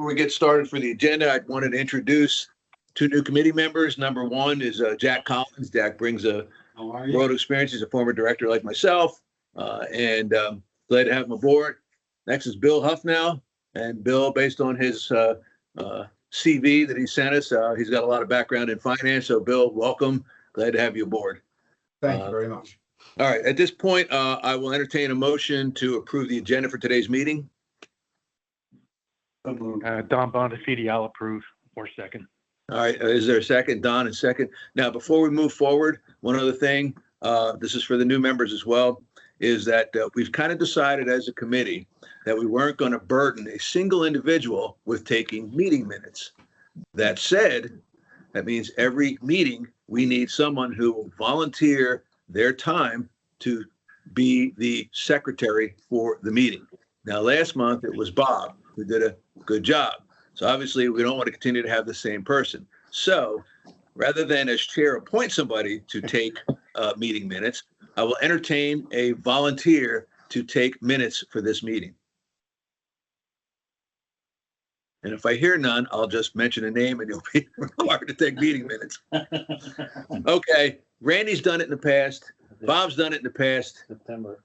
we get started for the agenda, I wanted to introduce two new committee members. Number one is Jack Collins. Jack brings a world of experience. He's a former director like myself, and glad to have him aboard. Next is Bill Huffnell, and Bill, based on his CV that he sent us, he's got a lot of background in finance. So, Bill, welcome. Glad to have you aboard. Thank you very much. All right. At this point, I will entertain a motion to approve the agenda for today's meeting. Don Bonifati, I'll approve, or second. All right. Is there a second? Don, and second. Now, before we move forward, one other thing, this is for the new members as well, is that we've kind of decided as a committee that we weren't going to burden a single individual with taking meeting minutes. That said, that means every meeting we need someone who will volunteer their time to be the secretary for the meeting. Now, last month it was Bob who did a good job. So obviously we don't want to continue to have the same person. So rather than as chair appoint somebody to take meeting minutes, I will entertain a volunteer to take minutes for this meeting. And if I hear none, I'll just mention a name and you'll be required to take meeting minutes. Okay, Randy's done it in the past. Bob's done it in the past. September.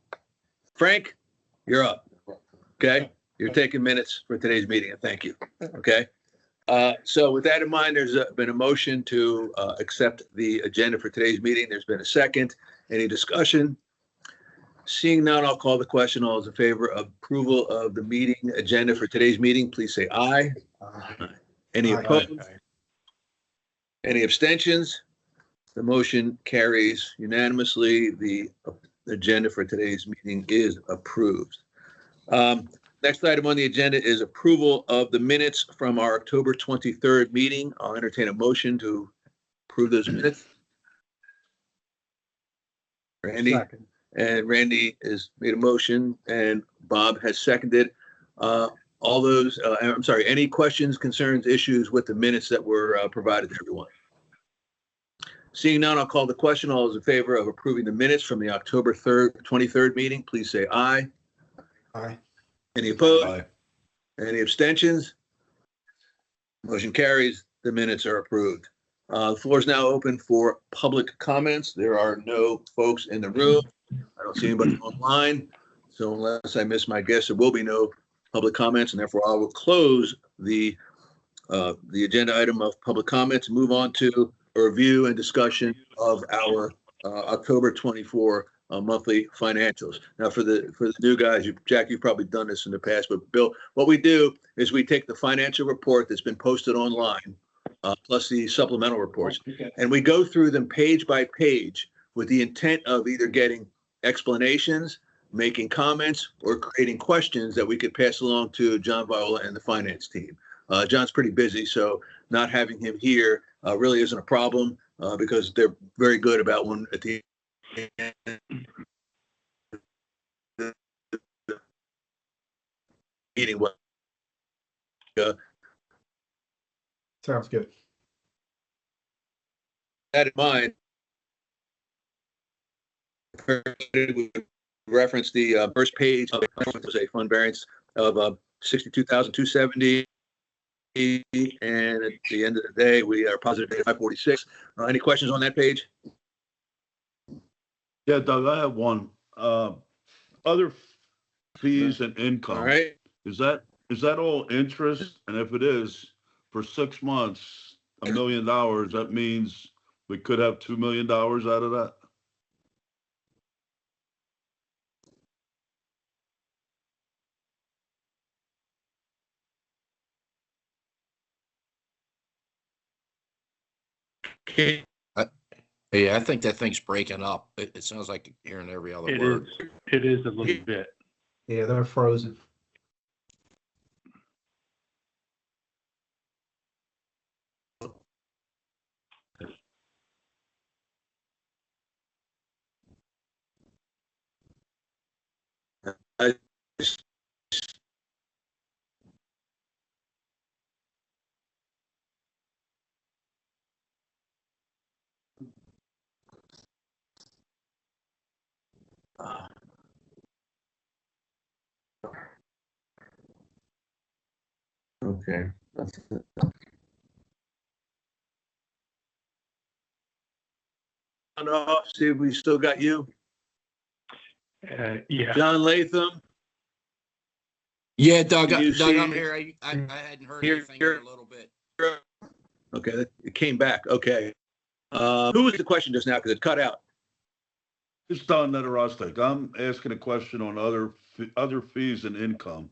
Frank, you're up. Okay, you're taking minutes for today's meeting, and thank you. Okay, so with that in mind, there's been a motion to accept the agenda for today's meeting. There's been a second. Any discussion? Seeing none, I'll call the question. All those in favor of approval of the meeting agenda for today's meeting, please say aye. Aye. Any Aye. opposed? Aye. Any abstentions? The motion carries unanimously. The agenda for today's meeting is approved. Next item on the agenda is approval of the minutes from our October 23rd meeting. I'll entertain a motion to approve those minutes. Randy? Second. And Randy has made a motion and Bob has seconded. All those, I'm sorry, any questions, concerns, issues with the minutes that were provided to everyone? Seeing none, I'll call the question. All those in favor of approving the minutes from the October 23rd meeting, please say aye. Aye. Any opposed? Aye. Any abstentions? Motion carries. The minutes are approved. The floor is now open for public comments. There are no folks in the room. I don't see anybody online. So unless I miss my guess, there will be no public comments, and therefore I will close the agenda item of public comments and move on to a review and discussion of our October 24 monthly financials. Now, for the new guys, Jack, you've probably done this in the past, but Bill, what we do is we take the financial report that's been posted online, plus the supplemental reports, and we go through them page by page with the intent of either getting explanations, making comments, or creating questions that we could pass along to John Viola and the finance team. John's pretty busy, so not having him here really isn't a problem because they're very good about when at the meeting. Sounds good. That in mind, we reference the first page of the was a fund variance of 62,270, and at the end of the day, we are positive at 546. Any questions on that page? Yeah, Doug, I have one. Other fees and income. All right. Is that all interest? And if it is, for 6 months, $1 million, that means we could have $2 million out of that? Okay. Yeah, I think that thing's breaking up. It sounds like you're hearing every other It word. is. It is a little bit. Yeah, they're frozen. I Okay. On off, see if we still got you. Yeah, John Latham, Yeah, Doug, Can you Doug, I'm see- here. I hadn't heard Here- anything here. in a little bit. okay, it came back, okay. Who was the question just now, because it cut out? It's Don Netarostek. I'm asking a question on other fees and income.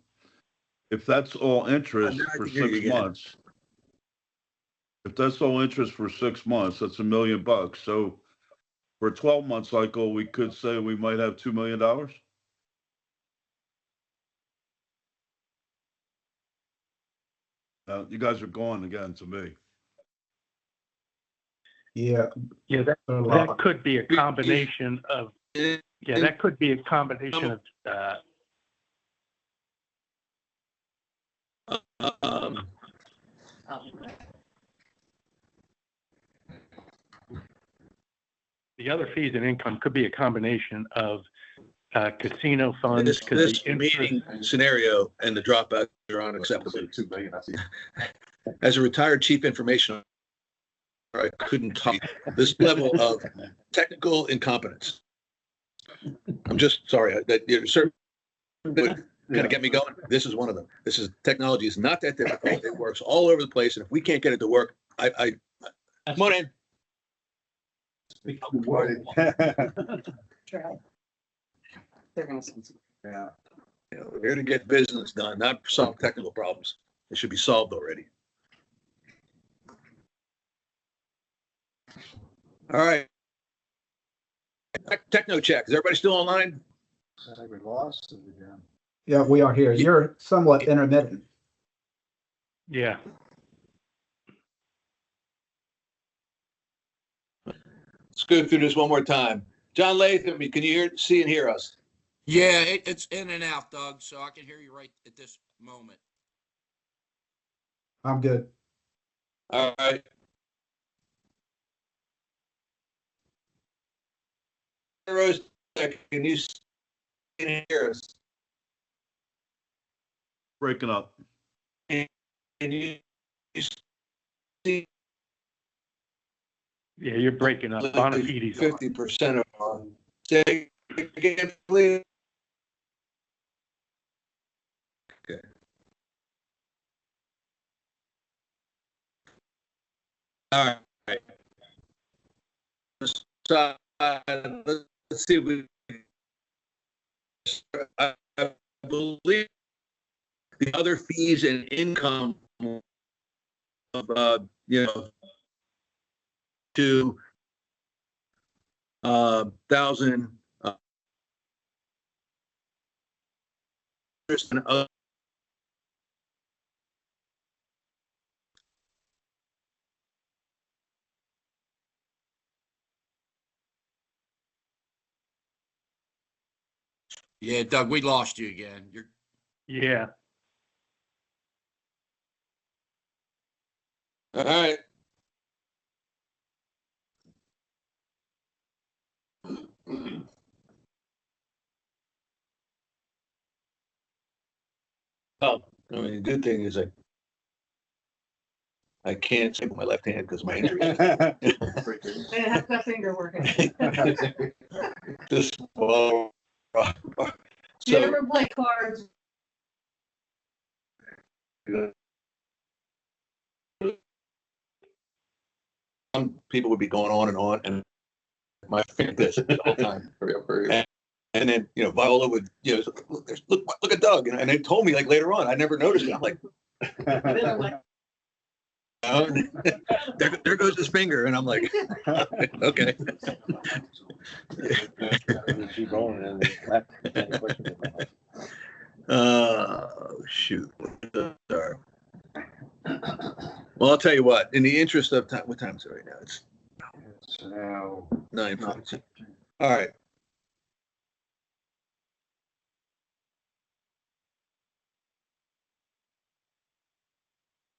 If that's all interest now I for can hear you 6 again. months. If that's all interest for 6 months, that's $1 million. So for a 12-month cycle, we could say we might have $2 million. You guys are gone again to me. Yeah. yeah, a that lot. could be a combination of, yeah, that could be a combination of, Um, the other fees and income could be a combination of casino funds, This because the interest, meeting scenario and the dropouts are unacceptable. 2 million, I see. As a retired chief information, officer, I couldn't talk this level of technical incompetence. I'm just sorry that you're certain, but kind of get me going. This is one of them. This is technology is not that difficult. It works all over the place, and if we can't get it to work, I come on in. Try. They're gonna send some. Yeah. You know, we're here to get business done, not solve technical problems. They should be solved already. All right. Techno check. Is everybody still online? I think we lost it again. Yeah, we are here. You're somewhat intermittent. yeah. Let's go through this one more time. John Latham, can you see and hear us? Yeah, it's in and out, Doug, so I can hear you right at this moment. I'm good. All right. Rose, can you see and hear us? Breaking up. Can you see? Yeah, you're breaking up. Bonafide's on. 50% of our, say again, please. Okay. All right. Let's see if we, I believe the other fees and income of, to 1,000 Yeah, Doug, we lost you again. Yeah, all right. Oh, I mean, the good thing is I can't say with my left hand because my injury. They have that finger working. This ball. Do you So ever play cards? some people would be going on, and my finger this the whole time. And then Viola would look at Doug, and they told me like later on. I never noticed it. I'm like, They're like, oh, there goes his finger, and I'm like, okay. Keep going and any questions about Shoot. Sorry. Well, I'll tell you what. In the interest of time, what time is it right now? It's It's now 9:42. All right.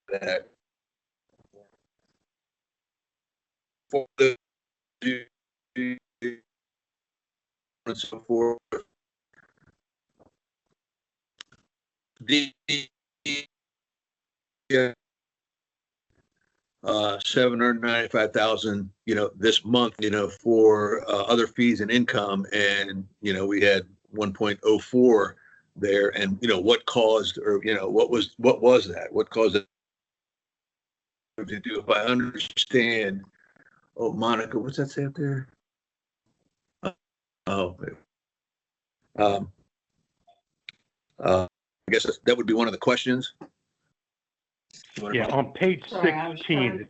That for the and so forth. The $795,000, this month, for other fees and income, and we had 1.04 there, and what caused, or what was that? What caused it to do? If I understand, oh, Monica, what's that say up there? Oh, I guess that would be one of the questions. Yeah, on page Sorry, I was 16,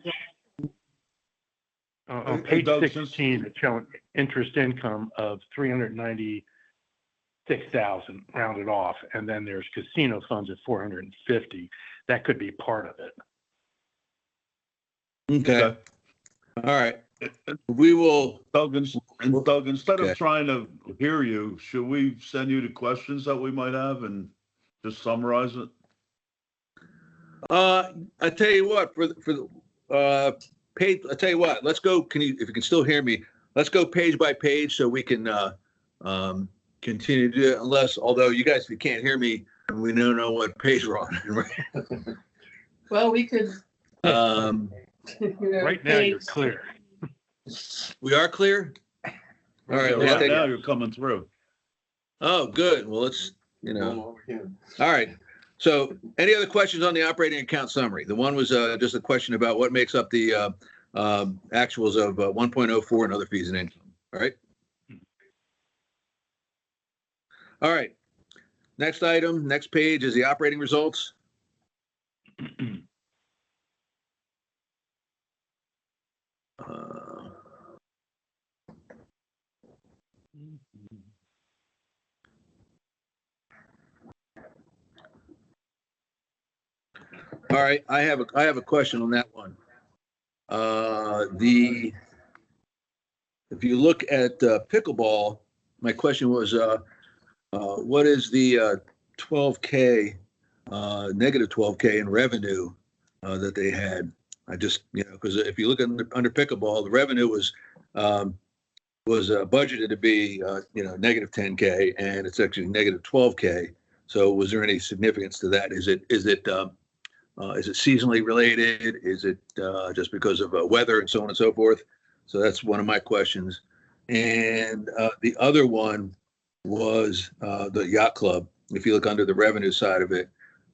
trying on Hey, page Doug, 16, it's showing interest income of 396,000 rounded off, and then there's casino funds at 450. That could be part of it. Okay. All right. We will. Doug, Doug, instead Okay. of trying to hear you, should we send you the questions that we might have and just summarize it? I tell you what, for the page, I tell you what, let's go. If you can still hear me, let's go page by page so we can continue to do it. Although you guys, if you can't hear me, we don't know what page we're on. Right? Well, we could. Right now, you're clear. We are clear. All right. Yeah, Let's right take now it. you're coming through. Oh, good. Well, let's. All right. So, any other questions on the operating account summary? The one was just a question about what makes up the actuals of 1.04 and other fees and income. All right. All right. Next item, next page is the operating results. All right, I have a question on that one. If you look at pickleball, my question was, what is the 12K, negative 12K in revenue that they had? I just, because if you look under pickleball, the revenue was budgeted to be, negative 10K, and it's actually negative 12K. So was there any significance to that? Is it seasonally related? Is it just because of weather and so on and so forth? So that's one of my questions. And the other one was the yacht club. If you look under the revenue side of it,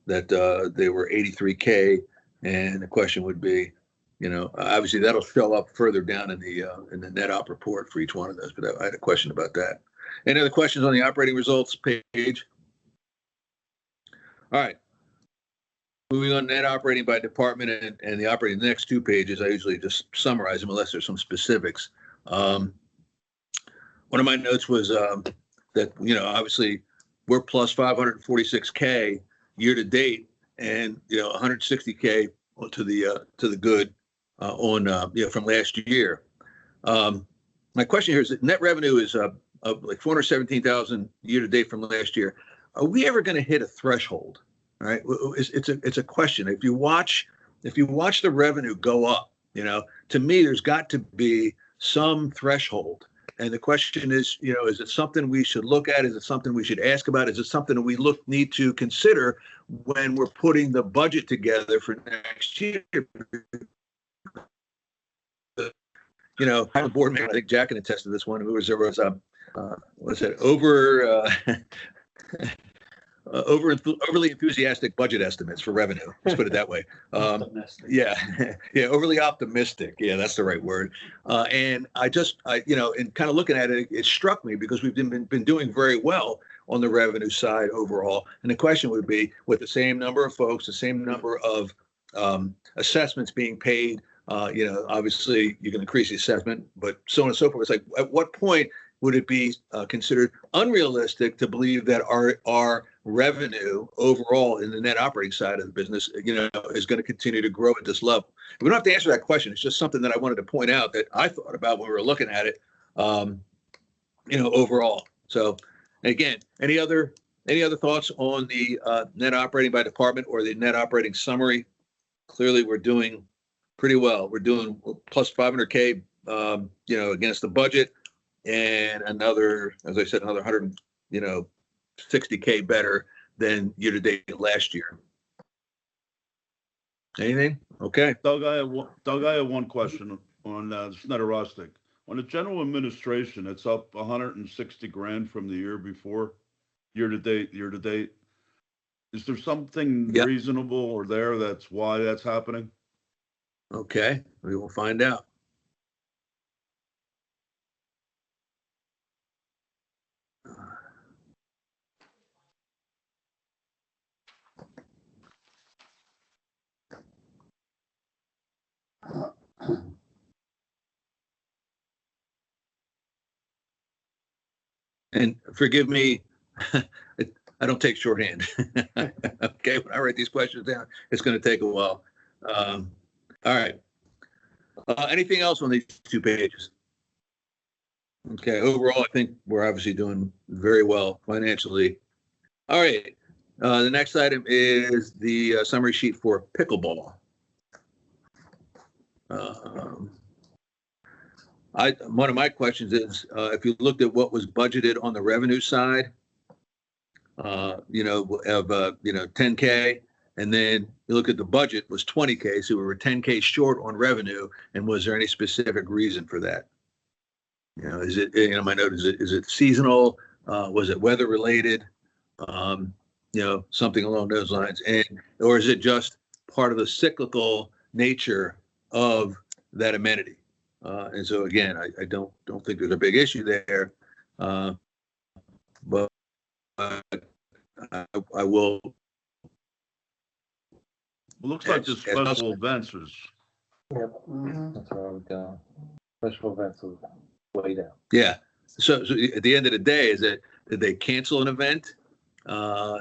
that they were 83K, and the question would be, obviously that'll show up further down in the net op report for each one of those. But I had a question about that. Any other questions on the operating results page? All right. Moving on, net operating by department and the operating, the next two pages, I usually just summarize them unless there's some specifics. One of my notes was that, obviously we're plus 546K year to date, and, 160K to the good from last year. My question here is that net revenue is like 417,000 year to date from last year. Are we ever going to hit a threshold? All right, it's a question. If you watch the revenue go up, to me, there's got to be some threshold. And the question is, is it something we should look at? Is it something we should ask about? Is it something that we need to consider when we're putting the budget together for next year? I'm a board member. I think Jack can attest to this one. There was overly enthusiastic budget estimates for revenue. Let's put it that way. Yeah, overly optimistic. Yeah, that's the right word. And I in kind of looking at it, it struck me because we've been doing very well on the revenue side overall. And the question would be, with the same number of folks, the same number of assessments being paid, obviously you can increase the assessment, but so on and so forth. It's like, at what point would it be considered unrealistic to believe that our revenue overall in the net operating side of the business, is going to continue to grow at this level? We don't have to answer that question. It's just something that I wanted to point out that I thought about when we were looking at it, overall. So again, any other thoughts on the net operating by department or the net operating summary? Clearly, we're doing pretty well. We're doing plus 500K, against the budget. And another, as I said, another 160K better than year to date last year. Anything? Okay. Doug, I have one question on, Snyder Rostick. On the general administration, it's up 160 grand from the year before, year to date. Is there something Yep. reasonable or there that's why that's happening? Okay. We will find out. And forgive me, I don't take shorthand. Okay, when I write these questions down, it's going to take a while. All right. Anything else on these 2 pages? Okay, overall, I think we're obviously doing very well financially. All right. The next item is the summary sheet for pickleball. One of my questions is, if you looked at what was budgeted on the revenue side, of 10K, and then you look at the budget was 20K, so we were 10K short on revenue. And was there any specific reason for that? Is it, my note, is it seasonal? Was it weather related? Something along those lines. Or is it just part of the cyclical nature of that amenity? And so again, I don't think there's a big issue there. But I will. It looks like the special events is, Yep, that's where I would go. Special events is way down. Yeah. So at the end of the day, is it, did they cancel an event? Or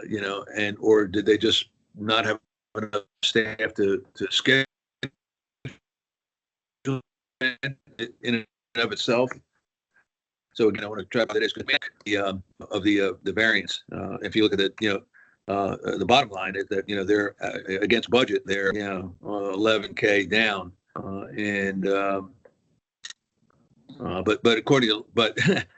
did they just not have enough staff to schedule in and of itself? So again, I want to try to this of the variance. If you look at it, the bottom line is that they're against budget. They're 11K down, but according to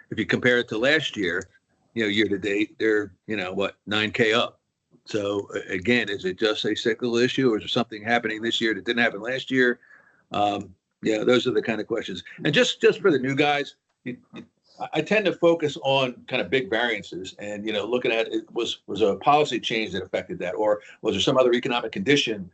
if you compare it to last year, year to date, they're 9K up. So again, is it just a cyclical issue, or is there something happening this year that didn't happen last year? Those are the kind of questions. And just for the new guys, I tend to focus on kind of big variances and, looking at it was a policy change that affected that, or was there some other economic condition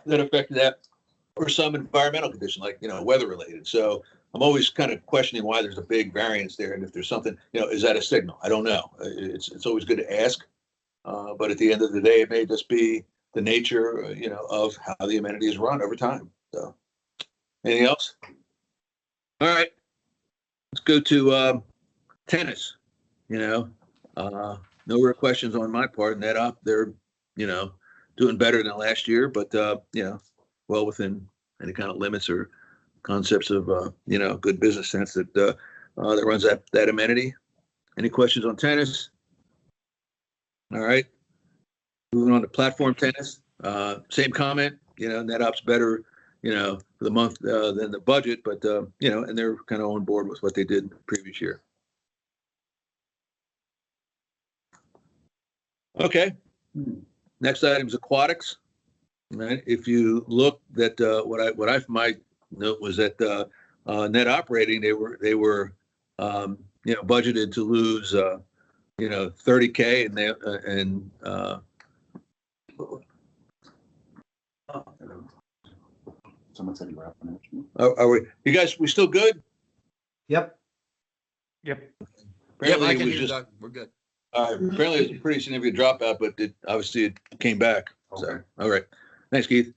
that affected that, or some environmental condition like, weather related. So I'm always kind of questioning why there's a big variance there. And if there's something, is that a signal? I don't know. It's always good to ask. But at the end of the day, it may just be the nature, of how the amenity is run over time. So anything else? All right. Let's go to tennis. No real questions on my part. Net up, they're doing better than last year, but well within any kind of limits or concepts of good business sense that runs that amenity. Any questions on tennis? All right, moving on to platform tennis. Same comment. Net up's better for the month than the budget, but and they're kind of on board with what they did the previous year. Okay. Next item is aquatics. Right. If you look at what I might note was that net operating, they were budgeted to lose 30K, and Someone said you were up. Are we still good? Yep. Yep. Apparently I it can was hear just Doug. We're good. apparently it was a pretty significant dropout, but obviously it came back. So all right, thanks, Keith.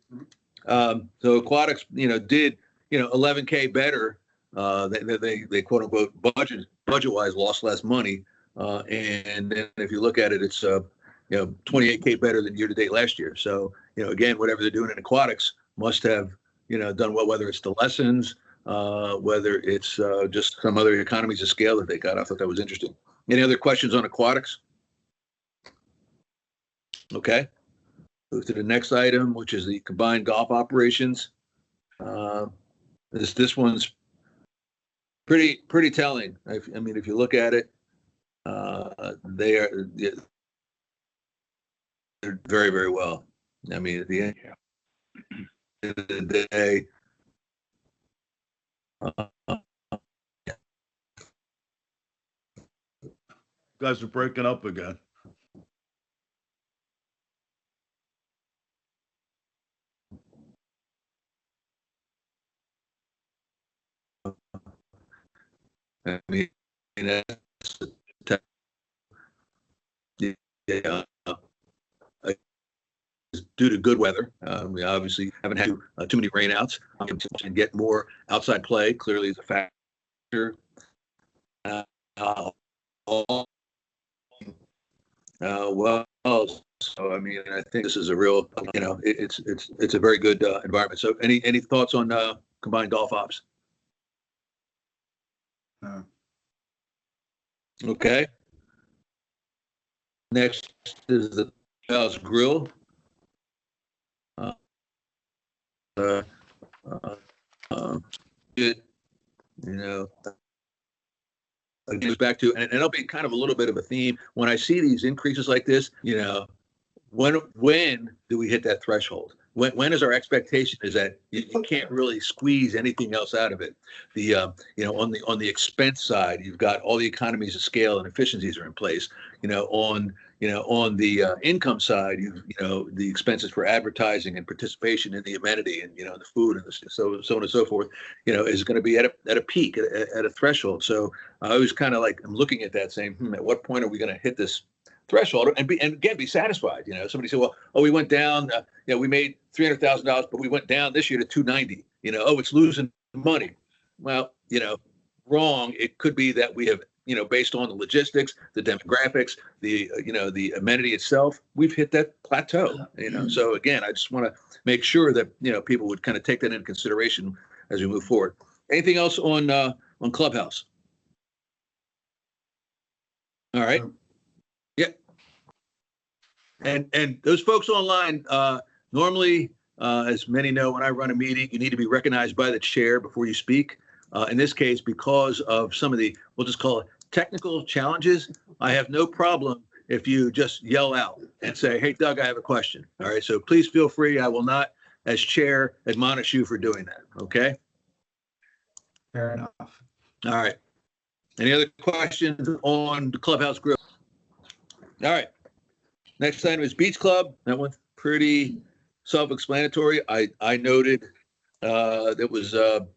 So aquatics, did 11K better. They quote unquote budget wise lost less money, and then if you look at it, it's 28K better than year to date last year. So again, whatever they're doing in aquatics must have done well, whether it's the lessons, whether it's just some other economies of scale that they got. I thought that was interesting. Any other questions on aquatics? Okay. Move to the next item, which is the combined golf operations. This one's pretty telling. I mean, if you look at it, they're very, very well. I mean, at the end, of the day, Guys are breaking up again. I mean, that's yeah, due to good weather. We obviously haven't had too many rainouts and get more outside play. Clearly, is a factor. Well, so I mean, I think this is a real, it's a very good environment. So, any thoughts on combined golf ops? No. Okay. Next is the House Grill. It, it goes back to, and it'll be kind of a little bit of a theme when I see these increases like this. When do we hit that threshold? When is our expectation is that you can't really squeeze anything else out of it? On the expense side, you've got all the economies of scale and efficiencies are in place. On the income side, the expenses for advertising and participation in the amenity and the food and so on and so forth, is going to be at a peak, at a threshold. So I was kind of like, I'm looking at that saying, at what point are we going to hit this threshold and be satisfied? Somebody said, well, we went down, we made $300,000, but we went down this year to 290. It's losing money. Well, wrong. It could be that we have, based on the logistics, the demographics, the amenity itself, we've hit that plateau. So again, I just want to make sure that people would kind of take that into consideration as we move forward. Anything else on Clubhouse? All right. Yeah. And those folks online, normally, as many know, when I run a meeting, you need to be recognized by the chair before you speak. In this case, because of some of the, we'll just call it technical challenges, I have no problem if you just yell out and say, hey, Doug, I have a question. All right. So please feel free. I will not, as chair, admonish you for doing that. Okay. Fair enough. All right. Any other questions on the Clubhouse Grill? All right. Next item is Beach Club. That one's pretty self-explanatory. I noted that was up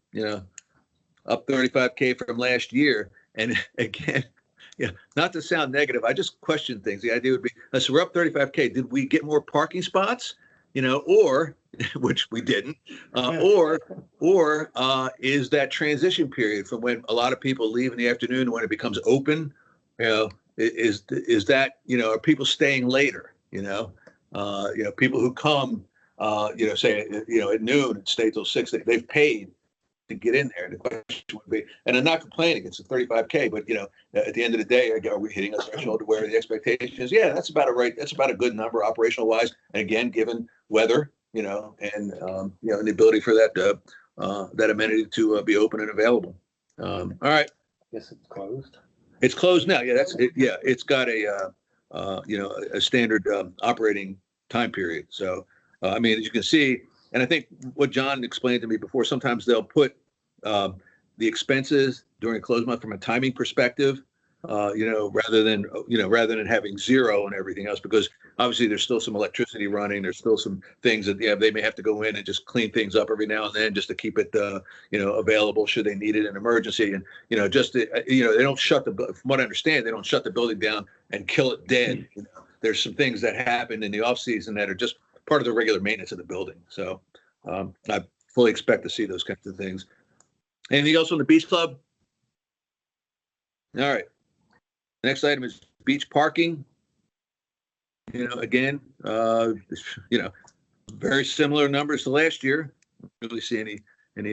35K from last year. And again, not to sound negative, I just question things. The idea would be, so we're up 35K. Did we get more parking spots? Or which we didn't, or is that transition period from when a lot of people leave in the afternoon to when it becomes open? Is that, are people staying later? People who come, say, at noon and stay till 6, they've paid to get in there. The question would be, and I'm not complaining, it's a 35K, but at the end of the day, are we hitting a threshold to where the expectation is? Yeah, that's about that's about a good number operational wise. And again, given weather, and the ability for that amenity to be open and available. All right. Guess it's closed. It's closed now. Yeah, that's it. Yeah, it's got a standard operating time period. So, as you can see, and I think what John explained to me before, sometimes they'll put the expenses during a closed month from a timing perspective, rather than having zero and everything else, because obviously there's still some electricity running. There's still some things that they may have to go in and just clean things up every now and then just to keep it, available should they need it in emergency. And, they don't shut from what I understand, they don't shut the building down and kill it dead. There's some things that happen in the off season that are just part of the regular maintenance of the building. So I fully expect to see those kinds of things. Anything else on the Beach Club? All right. Next item is beach parking. Again, very similar numbers to last year. Don't really see any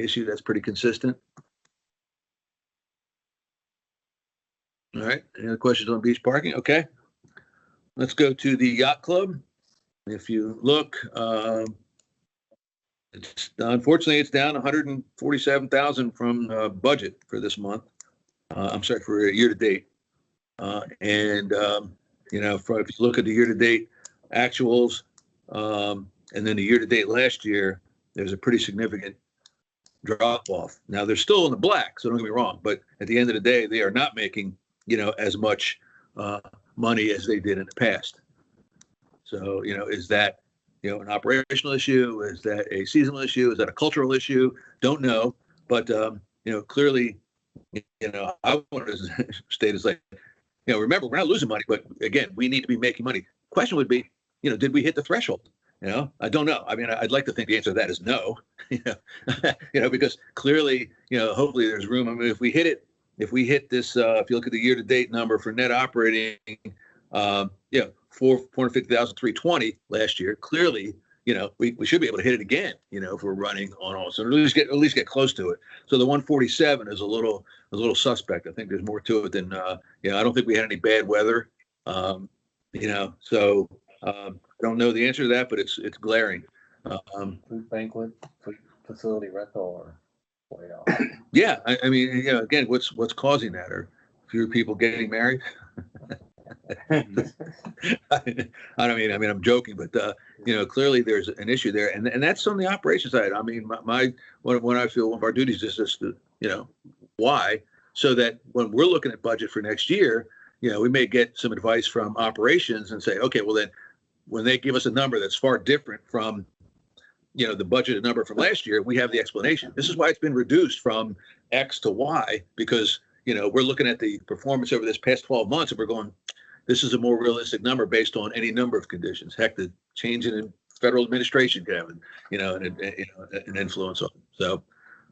issue. That's pretty consistent. All right. Any other questions on beach parking? Okay. Let's go to the Yacht Club. If you look, unfortunately, it's down 147,000 from budget for this month. I'm sorry, for year to date. If you look at the year to date actuals, and then the year to date last year, there's a pretty significant drop off. Now they're still in the black, so don't get me wrong, but at the end of the day, they are not making, as much money as they did in the past. So, is that, an operational issue? Is that a seasonal issue? Is that a cultural issue? Don't know. But, clearly, I want to state is like, remember, we're not losing money, but again, we need to be making money. Question would be, did we hit the threshold? I don't know. I mean, I'd like to think the answer to that is no, because clearly, hopefully there's room. I mean, if we hit this, if you look at the year-to-date number for net operating, 450,320 last year, clearly, we should be able to hit it again, if we're running on all, so at least get close to it. So the 147 is a little suspect. I think there's more to it than, I don't think we had any bad weather, so I don't know the answer to that, but it's glaring. Food banquet, food facility rental, or way off. Yeah, I mean, again, what's causing that? Are fewer people getting married? I don't mean, I'm joking, but clearly there's an issue there, and that's on the operations side. I mean, when I feel one of our duties is just to, why, so that when we're looking at budget for next year, we may get some advice from operations and say, okay, well then, when they give us a number that's far different from, the budgeted number from last year, we have the explanation. This is why it's been reduced from X to Y, because, we're looking at the performance over this past 12 months and we're going, this is a more realistic number based on any number of conditions. Heck, the change in federal administration can have, an influence on it. So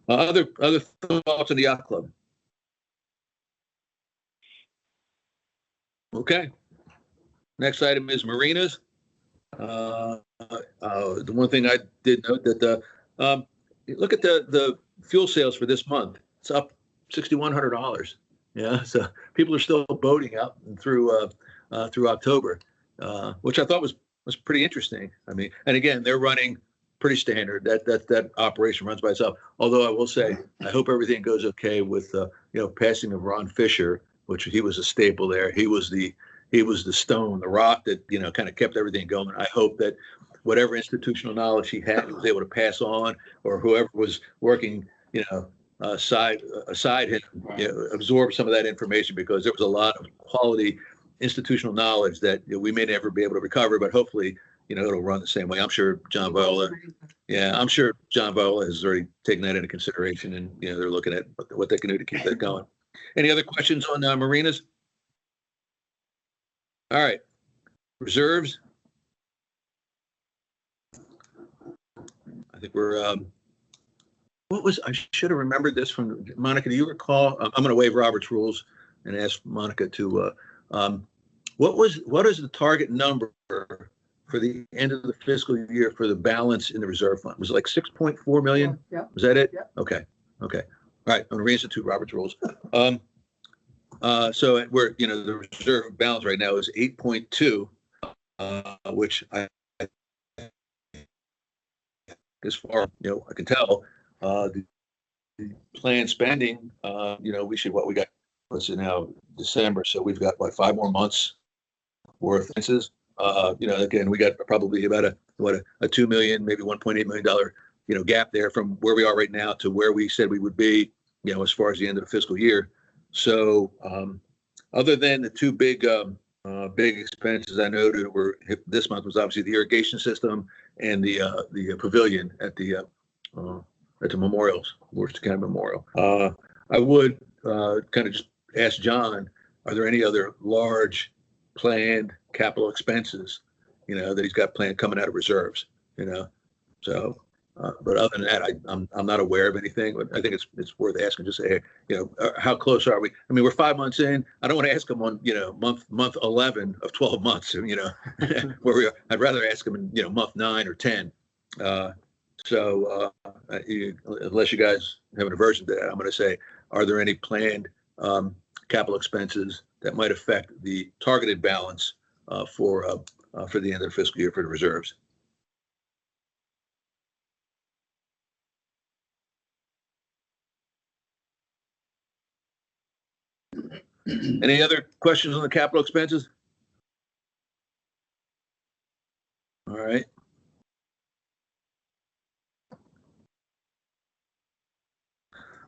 other thoughts on the yacht club? Okay. Next item is marinas. The one thing I did note that look at the fuel sales for this month. It's up $6,100. Yeah, so people are still boating out through October, which I thought was pretty interesting. I mean, and again, they're running pretty standard. That operation runs by itself. Although I will say, I hope everything goes okay with passing of Ron Fisher, which he was a staple there. He was the stone, the rock that kind of kept everything going. I hope that whatever institutional knowledge he had, he was able to pass on, or whoever was working, aside him, absorb some of that information, because there was a lot of quality institutional knowledge that we may never be able to recover, but hopefully, it'll run the same way. I'm sure John Viola has already taken that into consideration, and they're looking at what they can do to keep that going. Any other questions on marinas? All right, reserves. I think we're. I should have remembered this from Monica. Do you recall? I'm going to waive Robert's rules and ask Monica to. What is the target number for the end of the fiscal year for the balance in the reserve fund? Was it like 6.4 million? Yeah. Was that it? Yeah. Okay. All right. I'm going to reinstitute Robert's rules. So we're, the reserve balance right now is 8.2, which as far, I can tell, the planned spending, we got, what's it now, December. So we've got 5 more months worth of expenses. Again, we got probably about a $2 million, maybe $1.8 million, gap there from where we are right now to where we said we would be, as far as the end of the fiscal year. So, other than the two big expenses I noted were this month was obviously the irrigation system and the pavilion at the memorials, Worcester County Memorial. I would kind of just ask John, are there any other large planned capital expenses, that he's got planned coming out of reserves, So, but other than that, I'm not aware of anything. But I think it's worth asking. Just say, how close are we? I mean, we're 5 months in. I don't want to ask him on month 11 of 12 months. Where we are. I'd rather ask him in month 9 or 10. So unless you guys have an aversion to that, I'm going to say, are there any planned capital expenses that might affect the targeted balance for the end of the fiscal year for the reserves? Any other questions on the capital expenses? All right.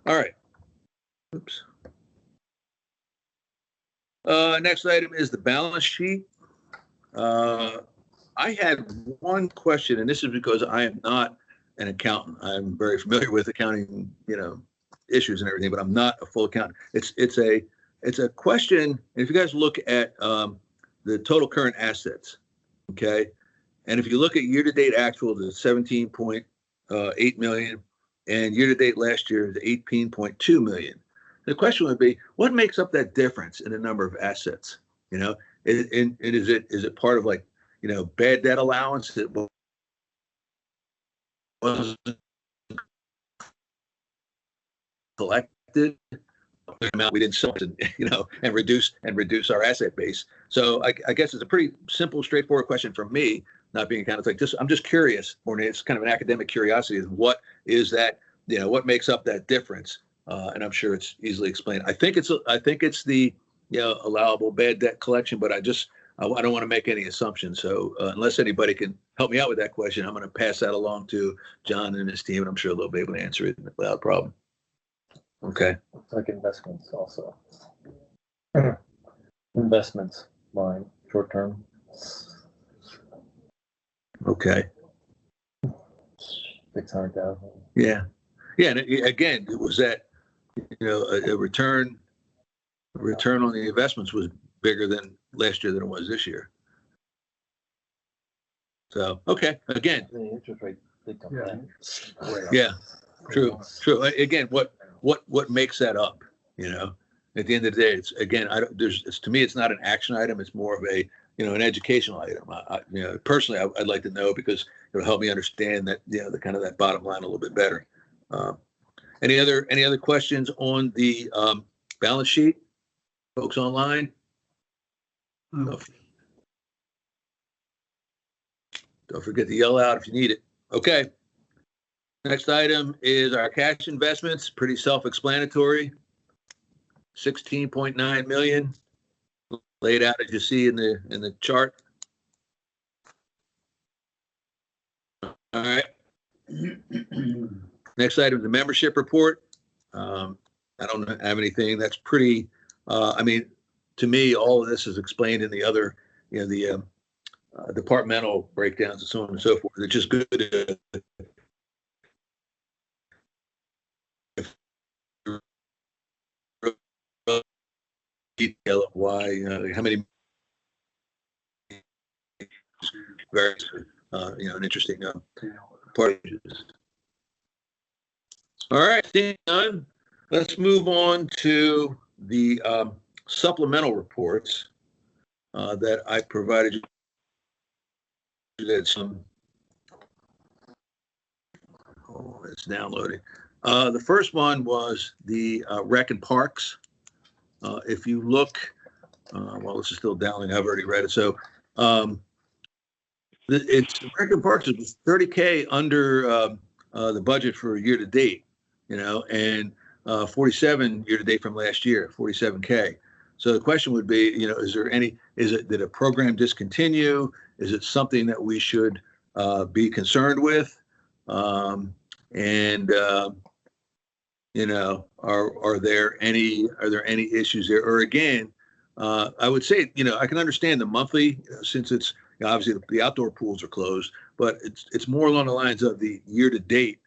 All right. Oops. Next item is the balance sheet. I had one question, and this is because I am not an accountant. I'm very familiar with accounting, issues and everything, but I'm not a full accountant. It's a question. And if you guys look at the total current assets, okay, and if you look at year-to-date actual, the 17.8 million, and year-to-date last year, the 18.2 million. The question would be, what makes up that difference in the number of assets? And is it part of like, bad debt allowance that was collected, amount we didn't sell, and reduce our asset base. So I guess it's a pretty simple, straightforward question from me, not being kind of like this. I'm just curious, or it's kind of an academic curiosity, is what is that, what makes up that difference? And I'm sure it's easily explained. I think it's the allowable bad debt collection, but I don't want to make any assumptions. So unless anybody can help me out with that question, I'm going to pass that along to John and his team, and I'm sure they'll be able to answer it without problem. Okay. It's like investments also. Investments line, short term. Okay. 600,000. Yeah. Yeah. And again, it was that, a return on the investments was bigger than last year than it was this year. So, okay. Again, The interest rate did come Yeah. down. yeah, true. Again, what makes that up? At the end of the day, it's again, to me, it's not an action item. It's more of a, an educational item. Personally, I'd like to know because it'll help me understand that, the kind of that bottom line a little bit better. Any other questions on the balance sheet, folks online? No. Don't forget to yell out if you need it. Okay. Next item is our cash investments. Pretty self-explanatory. 16.9 million laid out as you see in the chart. All right. Next item, the membership report. I don't have anything. That's pretty. To me, all of this is explained in the other, the departmental breakdowns and so on and so forth. It's just good to detail of why, how many various, an interesting part. All right, seeing none, let's move on to the supplemental reports that I provided you. That's it's downloading. The first one was the Rec and Parks. If you look, well, this is still downloading. I've already read it. So it's Rec and Parks is $30K under the budget for year to date, and 47 year to date from last year, 47K. So the question would be, did a program discontinue? Is it something that we should be concerned with? Are there any issues there? Or again, I would say, I can understand the monthly since it's obviously the outdoor pools are closed, but it's more along the lines of the year to date,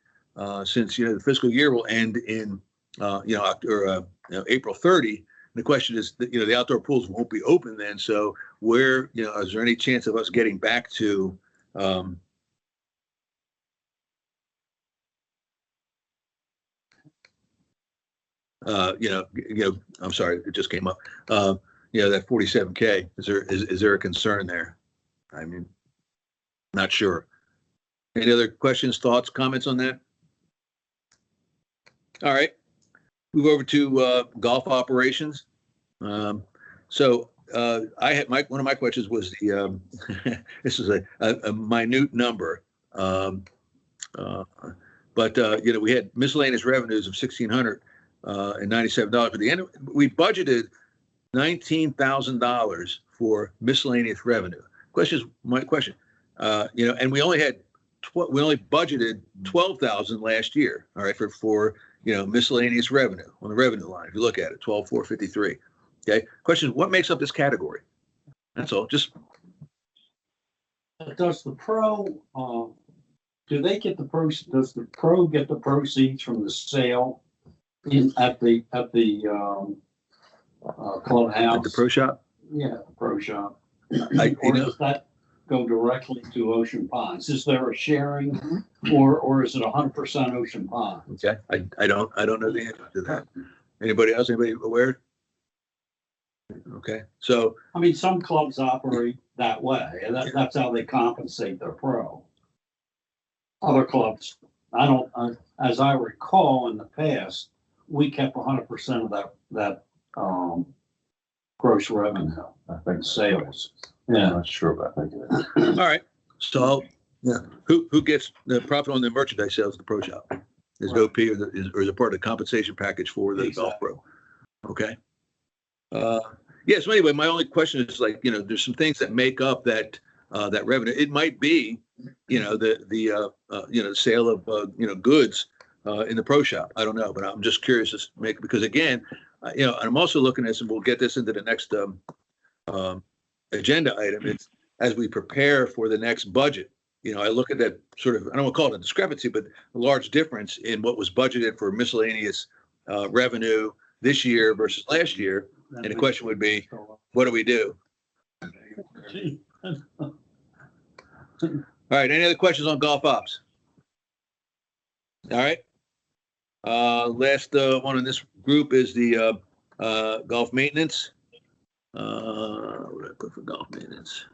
since the fiscal year will end in April 30. The question is that, the outdoor pools won't be open then. So where, is there any chance of us getting back to, I'm sorry, it just came up. That 47K, is there a concern there? I mean, not sure. Any other questions, thoughts, comments on that? All right. Move over to golf operations. So I had one of my questions was the this is a minute number, but we had miscellaneous revenues of $1,697. At the end, we budgeted $19,000 for miscellaneous revenue. My question, and we only had we only budgeted $12,000 last year. All right, for miscellaneous revenue on the revenue line. If you look at it, 12,453. Okay. Question: what makes up this category? That's all. Just Does the pro, do they get the does the pro get the proceeds from the sale at the clubhouse? at the pro shop. Yeah, the pro shop. You Or know, does that go directly to Ocean Ponds? Is there a sharing or is it 100% Ocean Ponds? okay. I don't know the answer to that. Anybody else? Anybody aware? Okay. So I mean, some clubs operate that way, and that's how they compensate their pro. Other clubs, as I recall in the past, we kept 100% of that gross revenue, I think so. sales. I'm Yeah, not sure, but I think it is. all right. So who gets the profit on the merchandise sales at the pro shop? Is it OP or is it part of the compensation package for the golf pro? Okay. Yeah. So anyway, my only question is there's some things that make up that revenue. It might be, the sale of goods in the pro shop. I don't know, but I'm just curious because again, I'm also looking at this, and we'll get this into the next agenda item. It's as we prepare for the next budget. I look at that sort of, I don't want to call it a discrepancy, but a large difference in what was budgeted for miscellaneous revenue this year versus last year. And the question would be, what do we do? All right. Any other questions on golf ops? All right. Last one in this group is the golf maintenance. What did I put for golf maintenance?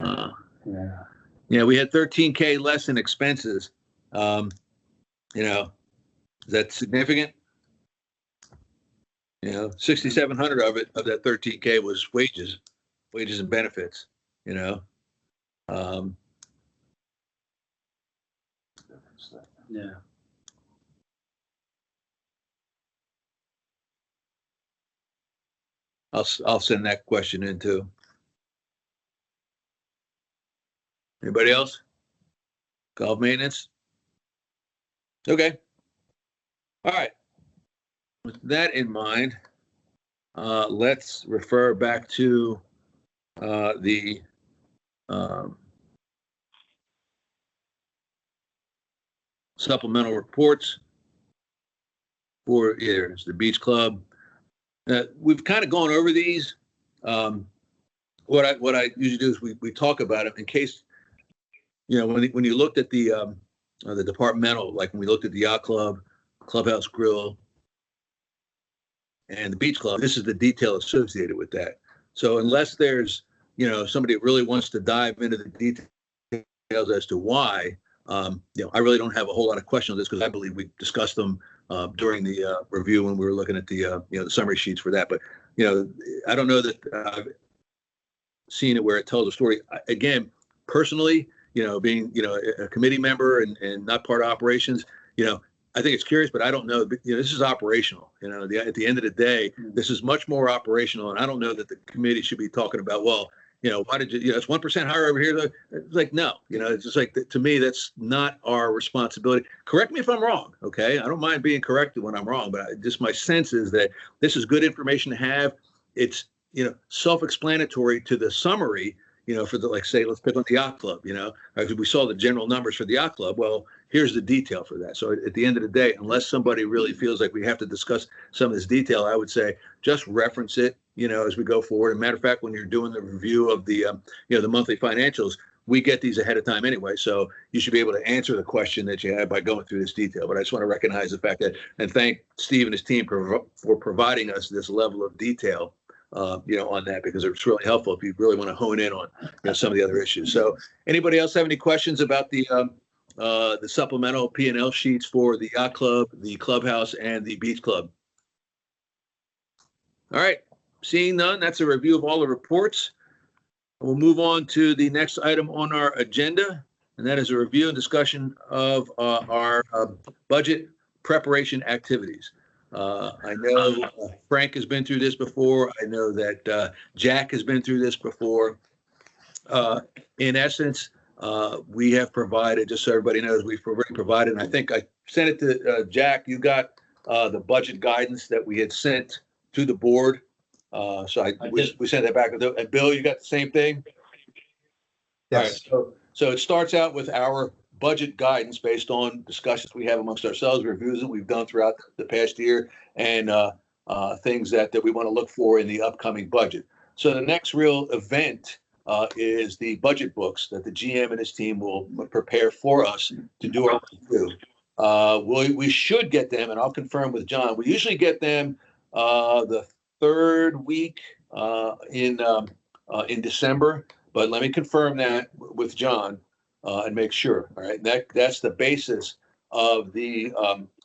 Yeah. We had 13K less in expenses. Is that significant? 6,700 of that 13K was wages and benefits. Yeah. I'll send that question in too. Anybody else? Golf maintenance? Okay. All right. With that in mind, let's refer back to the supplemental reports for the Beach Club. We've kind of gone over these. What I usually do is we talk about it in case, when you looked at the departmental, like when we looked at the yacht club, clubhouse grill, and the beach club, this is the detail associated with that. So unless there's, somebody that really wants to dive into the details as to why, I really don't have a whole lot of questions on this because I believe we discussed them during the review when we were looking at the the summary sheets for that. But I don't know that I've seen it where it tells a story. Again, personally, being a committee member and not part of operations, I think it's curious, but I don't know. This is operational. At the end of the day, this is much more operational, and I don't know that the committee should be talking about, well, why did you? It's 1% higher over here. It's like, no, it's just like, to me, that's not our responsibility. Correct me if I'm wrong. Okay, I don't mind being corrected when I'm wrong, but just my sense is that this is good information to have. It's self-explanatory to the summary. For say, let's pick on the yacht club. We saw the general numbers for the yacht club. Well, here's the detail for that. So at the end of the day, unless somebody really feels like we have to discuss some of this detail, I would say just reference it, as we go forward. As a matter of fact, when you're doing the review of the, the monthly financials, we get these ahead of time anyway. So you should be able to answer the question that you had by going through this detail. But I just want to recognize the fact that, and thank Steve and his team for providing us this level of detail on that, because it's really helpful if you really want to hone in on some of the other issues. So anybody else have any questions about the supplemental P&L sheets for the yacht club, the clubhouse, and the beach club? All right, seeing none, that's a review of all the reports. We'll move on to the next item on our agenda, and that is a review and discussion of our budget preparation activities. I know Frank has been through this before. I know that Jack has been through this before. In essence, we have provided, just so everybody knows, we've already provided, and I think I sent it to Jack. You got the budget guidance that we had sent to the board. So we sent that back. And Bill, you got the same thing? All right. Yes. So it starts out with our budget guidance based on discussions we have amongst ourselves, reviews that we've done throughout the past year, and things that we want to look for in the upcoming budget. So the next real event is the budget books that the GM and his team will prepare for us to do our review. We should get them, and I'll confirm with John. We usually get them the third week in December, but let me confirm that with John and make sure. All right, that's the basis of the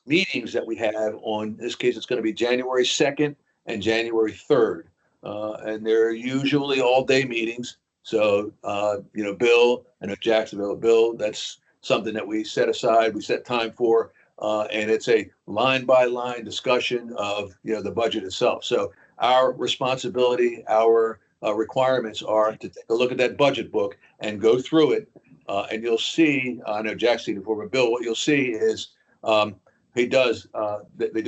meetings that we have on. In this case, it's going to be January 2nd and January 3rd, and they're usually all-day meetings. So, Bill, I know Jacksonville, Bill, that's something that we set aside, we set time for, and it's a line-by-line discussion of, the budget itself. So our responsibility, our requirements are to take a look at that budget book and go through it. And you'll see, I know Jack's seen it before, but Bill, what you'll see is they do a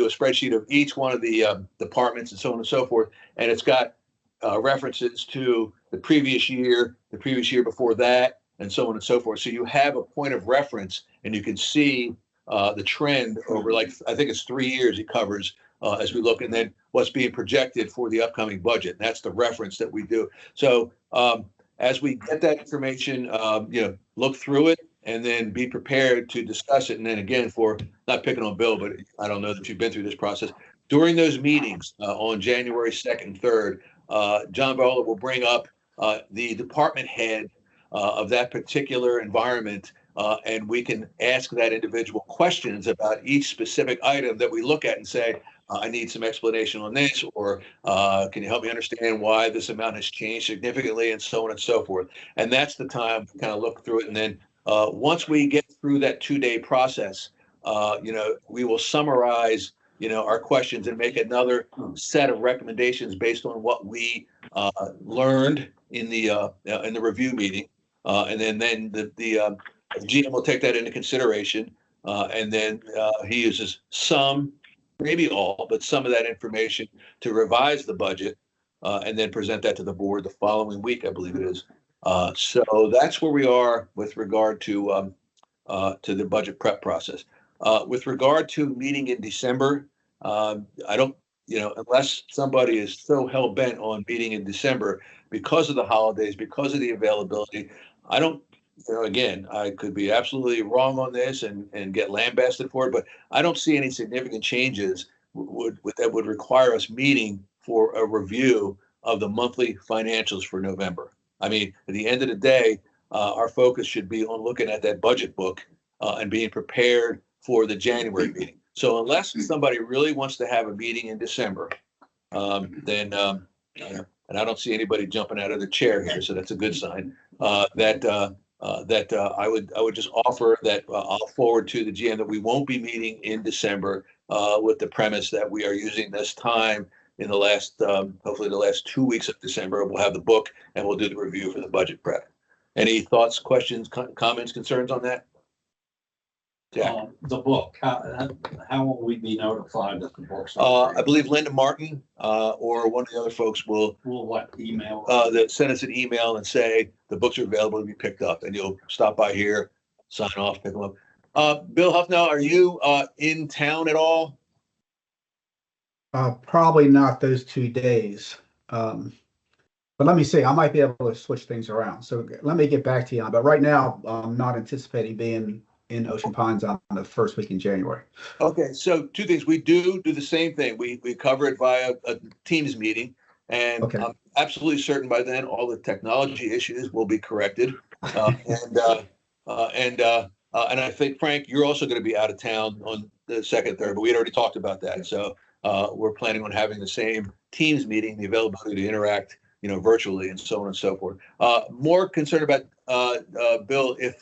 spreadsheet of each one of the departments and so on and so forth. And it's got references to the previous year before that, and so on and so forth. So you have a point of reference, and you can see the trend over, I think it's 3 years it covers as we look, and then what's being projected for the upcoming budget. And that's the reference that we do. So as we get that information, look through it and then be prepared to discuss it. And then again, for not picking on Bill, but I don't know that you've been through this process. During those meetings on January 2nd, 3rd, John Bowler will bring up the department head of that particular environment, and we can ask that individual questions about each specific item that we look at and say, I need some explanation on this, or can you help me understand why this amount has changed significantly, and so on and so forth. And that's the time to kind of look through it. And then once we get through that 2-day process, we will summarize our questions and make another set of recommendations based on what we learned in the review meeting, and then the GM will take that into consideration, and then he uses some, maybe all, but some of that information to revise the budget, and then present that to the board the following week, I believe it is. So that's where we are with regard to the budget prep process. With regard to meeting in December, I don't, unless somebody is so hell bent on meeting in December because of the holidays, because of the availability, I don't, again, I could be absolutely wrong on this and get lambasted for it, but I don't see any significant changes that would require us meeting for a review of the monthly financials for November. I mean, at the end of the day, our focus should be on looking at that budget book and being prepared for the January meeting. So unless somebody really wants to have a meeting in December, then, and I don't see anybody jumping out of the chair here, so that's a good sign, that I would just offer that I'll forward to the GM that we won't be meeting in December with the premise that we are using this time in the last, hopefully the last 2 weeks of December. We'll have the book and we'll do the review for the budget prep. Any thoughts, questions, comments, concerns on that? Yeah. The book, how will we be notified that the book's? I believe Linda Martin or one of the other folks will email? Send us an email and say the books are available to be picked up, and you'll stop by here, sign off, pick them up. Bill Huffnell, are you in town at all? Probably not those 2 days. But let me see, I might be able to switch things around. So let me get back to you on, but right now, I'm not anticipating being in Ocean Pines on the first week in January. Okay, so 2 things. We do the same thing. We cover it via a Teams meeting, and Okay. I'm absolutely certain by then all the technology issues will be corrected. And I think, Frank, you're also going to be out of town on the 2nd, 3rd, but we had already talked about that. So we're planning on having the same Teams meeting, the availability to interact, virtually, and so on and so forth. More concerned about Bill, if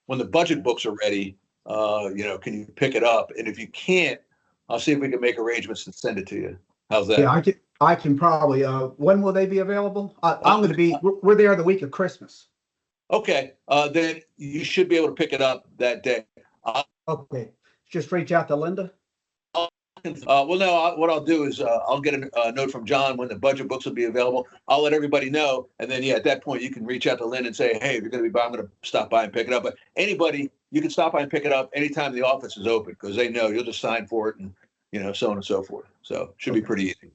when the budget books are ready, can you pick it up? And if you can't, I'll see if we can make arrangements to send it to you. How's that? Yeah, I can probably, when will they be available? I'm going to be, we're there the week of Christmas. Okay, then you should be able to pick it up that day. Okay, just reach out to Linda. Well, no, what I'll do is I'll get a note from John when the budget books will be available. I'll let everybody know. And then, yeah, at that point, you can reach out to Lynn and say, hey, if you're going to be by, I'm going to stop by and pick it up. But anybody, you can stop by and pick it up anytime the office is open because they know you'll just sign for it and, so on and so forth. So it should be pretty easy.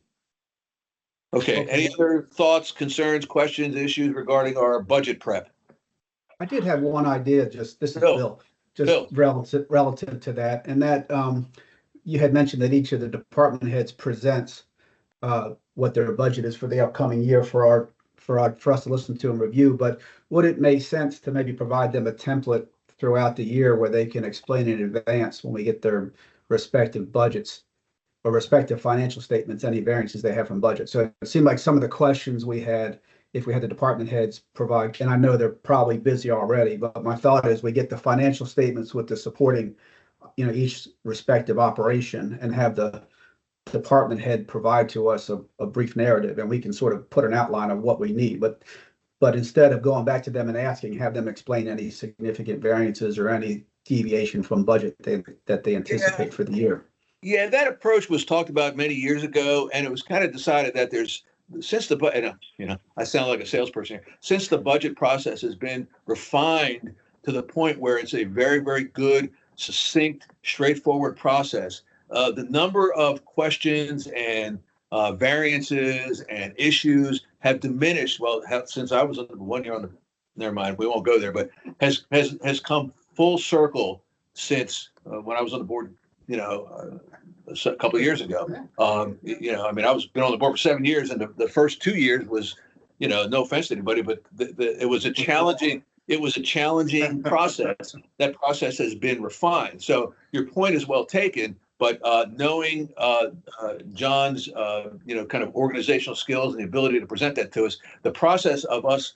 Okay. Any other thoughts, concerns, questions, issues regarding our budget prep? I did have one idea, this is Bill. Bill, just Bill. relative to that, and that, you had mentioned that each of the department heads presents, what their budget is for the upcoming year for us to listen to and review, but would it make sense to maybe provide them a template throughout the year where they can explain in advance when we get their respective budgets or respective financial statements, any variances they have from budget? So it seemed like some of the questions we had, if we had the department heads provide, and I know they're probably busy already, but my thought is we get the financial statements with the supporting, each respective operation and have the department head provide to us a brief narrative and we can sort of put an outline of what we need. But instead of going back to them and asking, have them explain any significant variances or any deviation from budget that they anticipate for the year. Yeah, that approach was talked about many years ago, and it was kind of decided that since the I sound like a salesperson here. Since the budget process has been refined to the point where it's a very, very good, succinct, straightforward process, the number of questions and variances and issues have diminished. Well, since I was 1 year on the, never mind, we won't go there, but has come full circle since when I was on the board, a couple of years ago. I was been on the board for 7 years, and the first 2 years was, no offense to anybody, but it was a challenging process. That process has been refined. So your point is well taken, but knowing John's, kind of organizational skills and the ability to present that to us, the process of us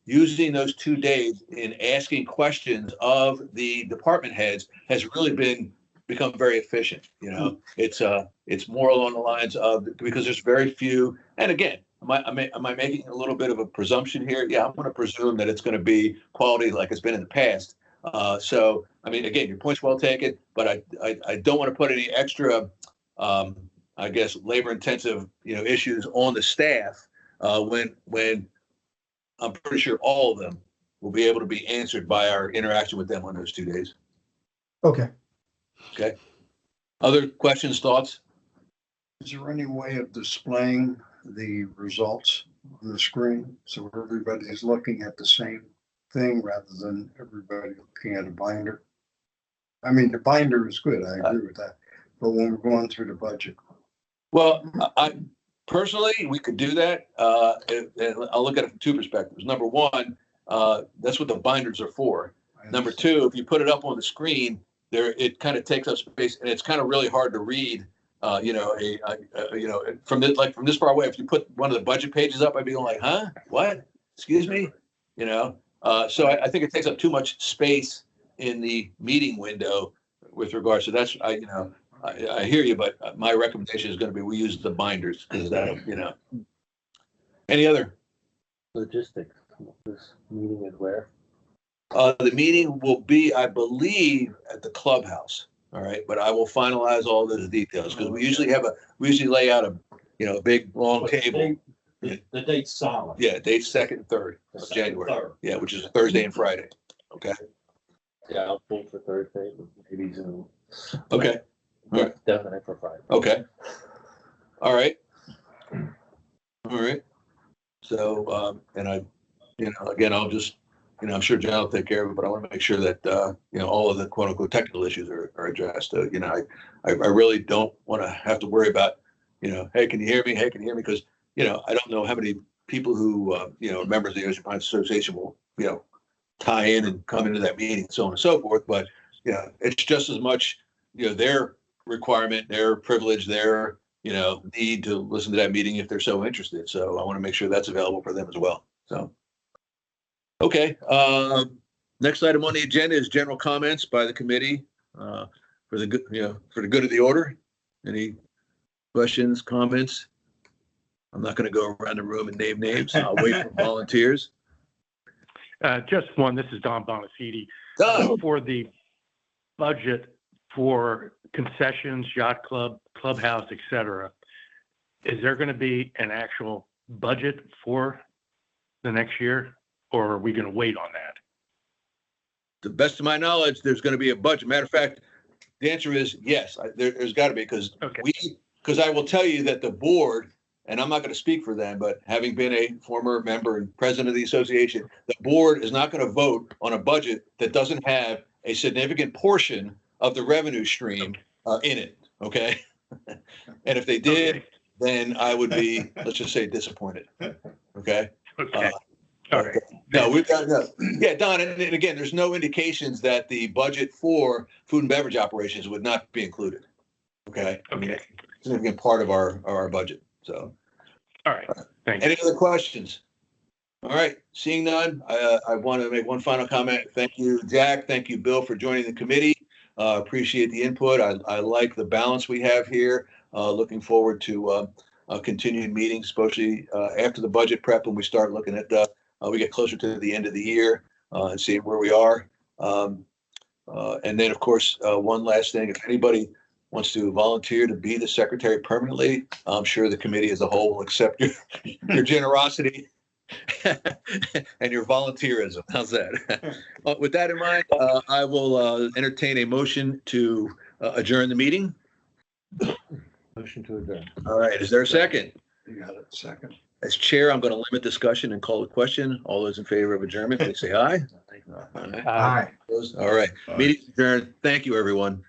using those 2 days in asking questions of the department heads has really become very efficient. It's more along the lines of, because there's very few, and again, am I making a little bit of a presumption here? Yeah, I'm going to presume that it's going to be quality like it's been in the past. So, again, your point's well taken, but I don't want to put any extra, labor intensive, issues on the staff when I'm pretty sure all of them will be able to be answered by our interaction with them on those 2 days. Okay. Okay. Other questions, thoughts? Is there any way of displaying the results on the screen so everybody is looking at the same thing rather than everybody looking at a binder? The binder is good. I agree with that. But when we're going through the budget. Well, I personally, we could do that. And I'll look at it from two perspectives. Number one, that's what the binders are for. Number two, if you put it up on the screen, it kind of takes up space, and it's kind of really hard to read. From this far away, if you put one of the budget pages up, I'd be going like, huh? What? Excuse me? So I think it takes up too much space in the meeting window with regards to that's, I hear you, but my recommendation is going to be we use the binders because that, Any other? Logistics. This meeting is where? The meeting will be, I believe, at the clubhouse. All right, but I will finalize all those details because we usually lay out a big long table. The date's solid. Yeah, date's 2nd and 3rd of January. Yeah, which is Thursday and Friday. Okay. Yeah, I'll pull for Thursday, but maybe Zoom. Okay. All right. Definitely for Friday. Okay. All right. All right. So, and I, again, I'll just, I'm sure John will take care of it, but I want to make sure that, all of the quote unquote technical issues are addressed. I really don't want to have to worry about, hey, can you hear me? Hey, can you hear me? Because, I don't know how many people who, members of the Ocean Pines Association will, tie in and come into that meeting and so on and so forth. But, it's just as much, their requirement, their privilege, their, need to listen to that meeting if they're so interested. So I want to make sure that's available for them as well. So. Okay, next item on the agenda is general comments by the committee for the good of the order. Any questions, comments? I'm not going to go around the room and name names. I'll wait for volunteers. Just one, this is Don Bonafide. Don, For the budget for concessions, yacht club, clubhouse, et cetera, is there going to be an actual budget for the next year, or are we going to wait on that? to the best of my knowledge, there's going to be a budget. Matter of fact, the answer is yes. There's got to be because Okay. because I will tell you that the board, and I'm not going to speak for them, but having been a former member and president of the association, the board is not going to vote on a budget that doesn't have a significant portion of the revenue stream in it. Okay. And if they did, Okay. then I would be, let's just say, disappointed. Okay. Okay. All right. No, we've got, no. Yeah, Don, and again, there's no indications that the budget for food and beverage operations would not be included. Okay. I mean, Okay. it's a significant part of our budget. So, All right. Thank you. any other questions? All right, seeing none, I want to make one final comment. Thank you, Jack. Thank you, Bill, for joining the committee. Appreciate the input. I like the balance we have here. Looking forward to continued meetings, especially after the budget prep when we start looking at we get closer to the end of the year and seeing where we are. And then, of course, one last thing, if anybody wants to volunteer to be the secretary permanently, I'm sure the committee as a whole will accept your generosity and your volunteerism. How's that? With that in mind, I will entertain a motion to adjourn the meeting. Motion to adjourn. All right, is there a second? You got it, second. As chair, I'm going to limit discussion and call the question. All those in favor of adjournment, please say aye. Aye. Aye. Opposed? All right, Aye. meeting adjourned. Thank you, everyone.